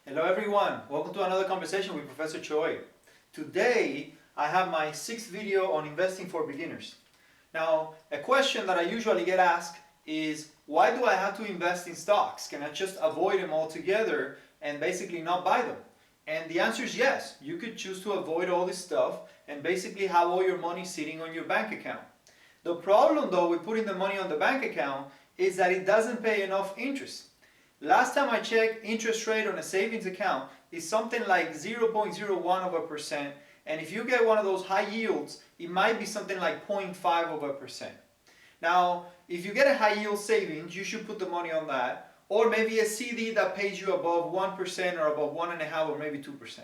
Hello everyone, welcome to another conversation with Professor Choi. Today I have my sixth video on investing for beginners. Now, a question that I usually get asked is, why do I have to invest in stocks? Can I just avoid them altogether and basically not buy them? And the answer is yes, you could choose to avoid all this stuff and basically have all your money sitting on your bank account. The problem though with putting the money on the bank account is that it doesn't pay enough interest. Last time I checked, interest rate on a savings account is something like 0.01%, and if you get one of those high yields, it might be something like 0.5%. Now, if you get a high yield savings, you should put the money on that, or maybe a CD that pays you above 1% or above 1.5% or maybe 2%.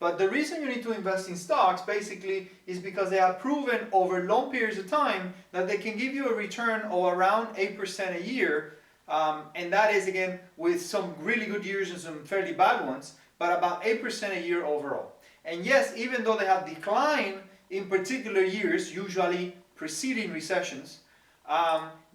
But the reason you need to invest in stocks basically is because they have proven over long periods of time that they can give you a return of around 8% a year. And that is, again, with some really good years and some fairly bad ones, but about 8% a year overall. And yes, even though they have declined in particular years, usually preceding recessions,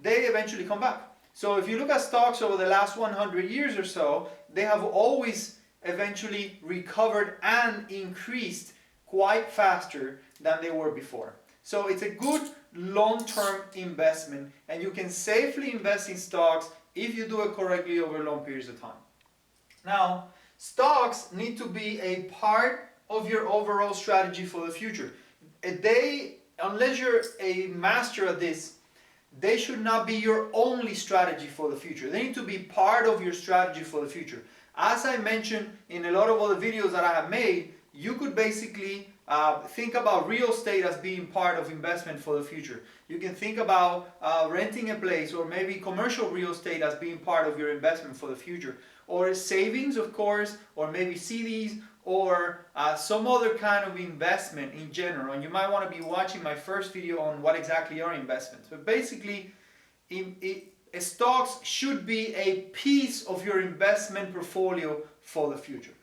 they eventually come back. So if you look at stocks over the last 100 years or so, they have always eventually recovered and increased quite faster than they were before. So it's a good long-term investment, and you can safely invest in stocks if you do it correctly over long periods of time. Now, stocks need to be a part of your overall strategy for the future. Unless you're a master at this, they should not be your only strategy for the future. They need to be part of your strategy for the future. As I mentioned in a lot of other videos that I have made, you could basically think about real estate as being part of investment for the future. You can think about renting a place, or maybe commercial real estate as being part of your investment for the future. Or savings, of course, or maybe CDs, or some other kind of investment in general. And you might want to be watching my first video on what exactly are investments. But basically, stocks should be a piece of your investment portfolio for the future.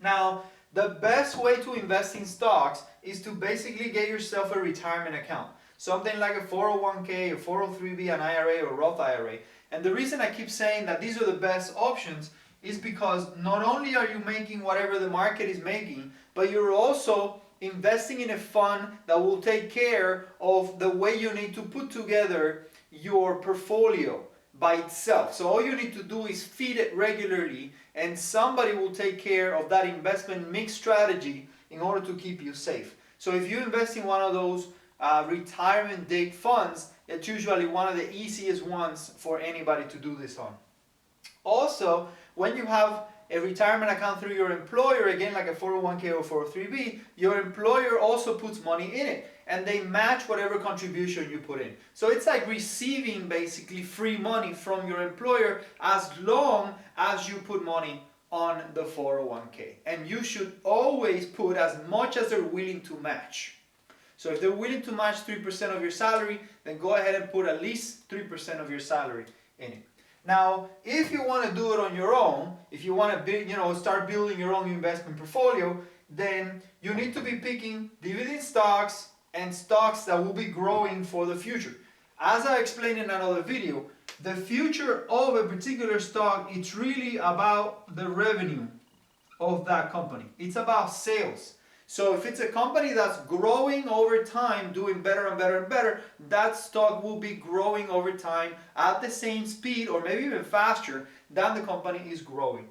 Now, the best way to invest in stocks is to basically get yourself a retirement account. Something like a 401k, a 403b, an IRA, or Roth IRA. And the reason I keep saying that these are the best options is because not only are you making whatever the market is making, but you're also investing in a fund that will take care of the way you need to put together your portfolio by itself. So all you need to do is feed it regularly, and somebody will take care of that investment mix strategy in order to keep you safe. So if you invest in one of those retirement date funds, it's usually one of the easiest ones for anybody to do this on. Also, when you have a retirement account through your employer, again like a 401k or 403b, your employer also puts money in it, and they match whatever contribution you put in. So it's like receiving basically free money from your employer as long as you put money on the 401k. And you should always put as much as they're willing to match. So if they're willing to match 3% of your salary, then go ahead and put at least 3% of your salary in it. Now, if you want to do it on your own, if you want to start building your own investment portfolio, then you need to be picking dividend stocks and stocks that will be growing for the future. As I explained in another video, the future of a particular stock, it's really about the revenue of that company. It's about sales. So if it's a company that's growing over time, doing better and better and better, that stock will be growing over time at the same speed or maybe even faster than the company is growing.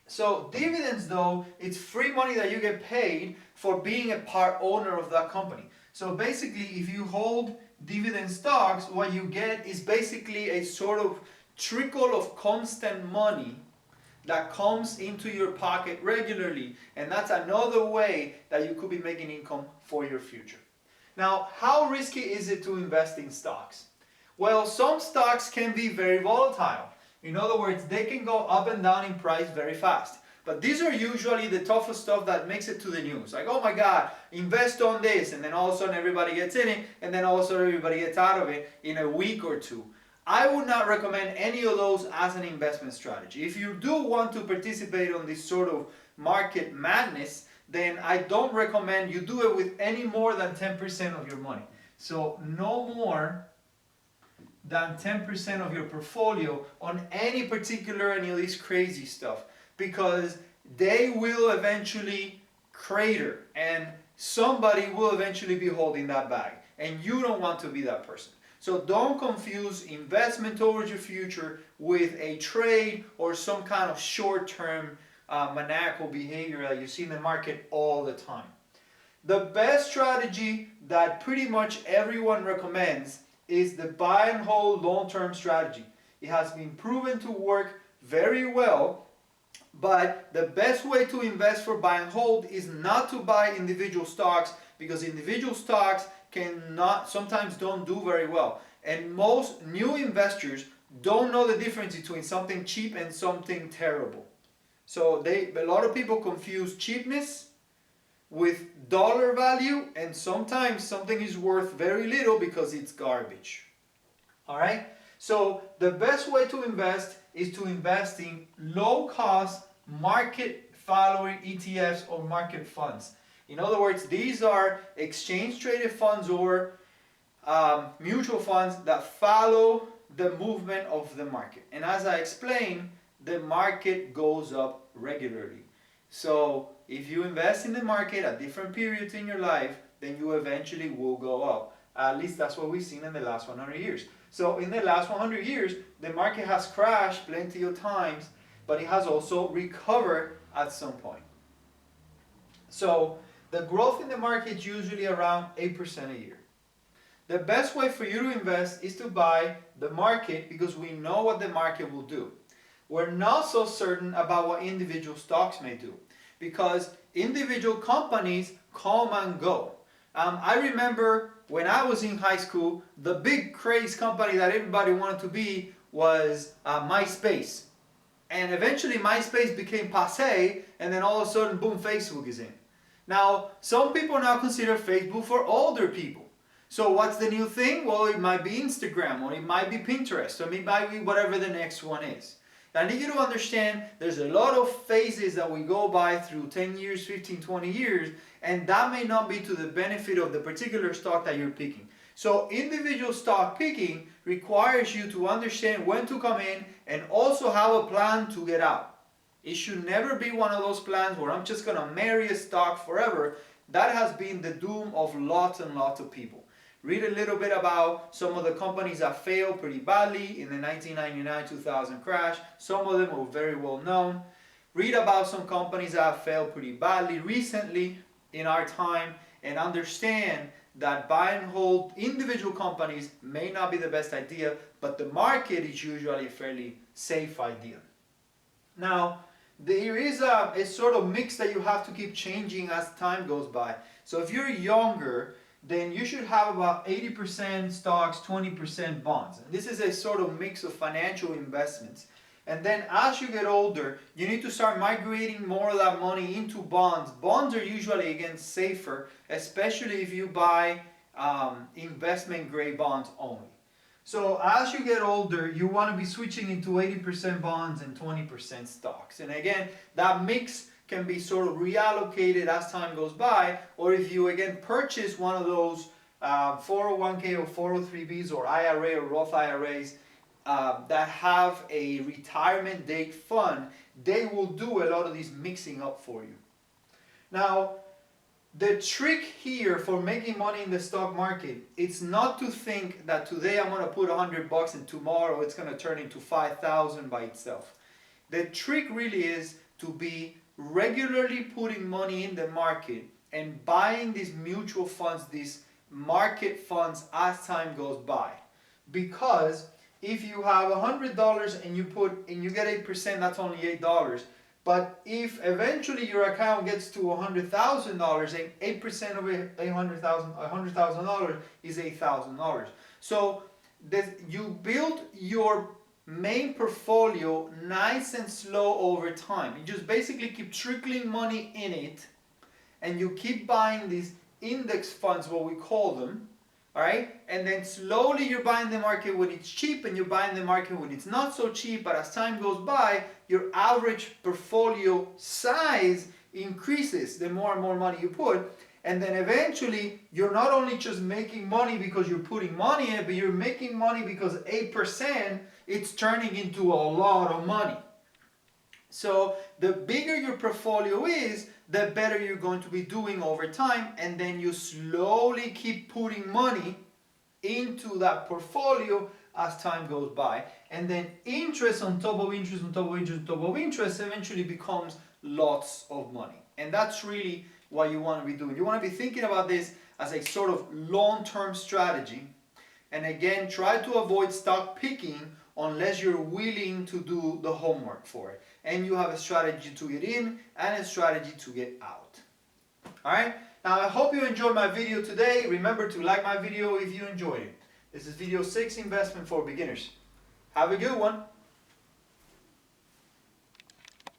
So dividends, though, it's free money that you get paid for being a part owner of that company. So basically, if you hold dividend stocks, what you get is basically a sort of trickle of constant money that comes into your pocket regularly, and that's another way that you could be making income for your future. Now, how risky is it to invest in stocks? Well, some stocks can be very volatile. In other words, they can go up and down in price very fast. But these are usually the toughest stuff that makes it to the news. Like, oh my God, invest on this, and then all of a sudden everybody gets in it, and then all of a sudden everybody gets out of it in a week or two. I would not recommend any of those as an investment strategy. If you do want to participate on this sort of market madness, then I don't recommend you do it with any more than 10% of your money. So no more than 10% of your portfolio on any of this crazy stuff. because they will eventually crater and somebody will eventually be holding that bag, and you don't want to be that person. So don't confuse investment towards your future with a trade or some kind of short-term maniacal behavior that you see in the market all the time. The best strategy that pretty much everyone recommends is the buy and hold long-term strategy. It has been proven to work very well, but the best way to invest for buy and hold is not to buy individual stocks, because individual stocks sometimes don't do very well. And most new investors don't know the difference between something cheap and something terrible. So a lot of people confuse cheapness with dollar value, and sometimes something is worth very little because it's garbage. All right? So the best way to invest is to invest in low cost market following ETFs or market funds. In other words, these are exchange traded funds or mutual funds that follow the movement of the market. And as I explained, the market goes up regularly. So if you invest in the market at different periods in your life, then you eventually will go up. At least that's what we've seen in the last 100 years. So in the last 100 years, the market has crashed plenty of times, but it has also recovered at some point. So the growth in the market is usually around 8% a year. The best way for you to invest is to buy the market, because we know what the market will do. We're not so certain about what individual stocks may do, because individual companies come and go. I remember when I was in high school, the big craze company that everybody wanted to be was MySpace. And eventually MySpace became passé, and then all of a sudden, boom, Facebook is in. Now, some people now consider Facebook for older people. So what's the new thing? Well, it might be Instagram, or it might be Pinterest, or it might be whatever the next one is. I need you to understand there's a lot of phases that we go by through 10 years, 15, 20 years, and that may not be to the benefit of the particular stock that you're picking. So individual stock picking requires you to understand when to come in and also have a plan to get out. It should never be one of those plans where I'm just going to marry a stock forever. That has been the doom of lots and lots of people. Read a little bit about some of the companies that failed pretty badly in the 1999-2000 crash. Some of them were very well known. Read about some companies that have failed pretty badly recently in our time, and understand that buy and hold individual companies may not be the best idea, but the market is usually a fairly safe idea. Now, there is a sort of mix that you have to keep changing as time goes by. So if you're younger, then you should have about 80% stocks, 20% bonds. And this is a sort of mix of financial investments. And then as you get older, you need to start migrating more of that money into bonds. Bonds are usually, again, safer, especially if you buy investment grade bonds only. So as you get older, you want to be switching into 80% bonds and 20% stocks. And again, that mix can be sort of reallocated as time goes by, or if you again purchase one of those 401k or 403bs or IRA or Roth IRAs that have a retirement date fund, they will do a lot of these mixing up for you. Now, the trick here for making money in the stock market, it's not to think that today I'm going to put $100 and tomorrow it's going to turn into 5,000 by itself. The trick really is to be regularly putting money in the market and buying these mutual funds, these market funds as time goes by. Because if you have $100 and you get 8%, that's only $8. But if eventually your account gets to $100,000, 8% of $100,000 is $8,000. So you build your main portfolio nice and slow over time. You just basically keep trickling money in it, and you keep buying these index funds, what we call them, all right? And then slowly you're buying the market when it's cheap, and you're buying the market when it's not so cheap, but as time goes by, your average portfolio size increases the more and more money you put. And then eventually, you're not only just making money because you're putting money in it, but you're making money because 8%, it's turning into a lot of money. So the bigger your portfolio is, the better you're going to be doing over time, and then you slowly keep putting money into that portfolio as time goes by, and then interest on top of interest on top of interest on top of interest eventually becomes lots of money. And that's really what you want to be doing. You want to be thinking about this as a sort of long-term strategy, and again, try to avoid stock picking unless you're willing to do the homework for it and you have a strategy to get in and a strategy to get out. Alright, now I hope you enjoyed my video today. Remember to like my video if you enjoyed it. This is video 6, investment for beginners. Have a good one.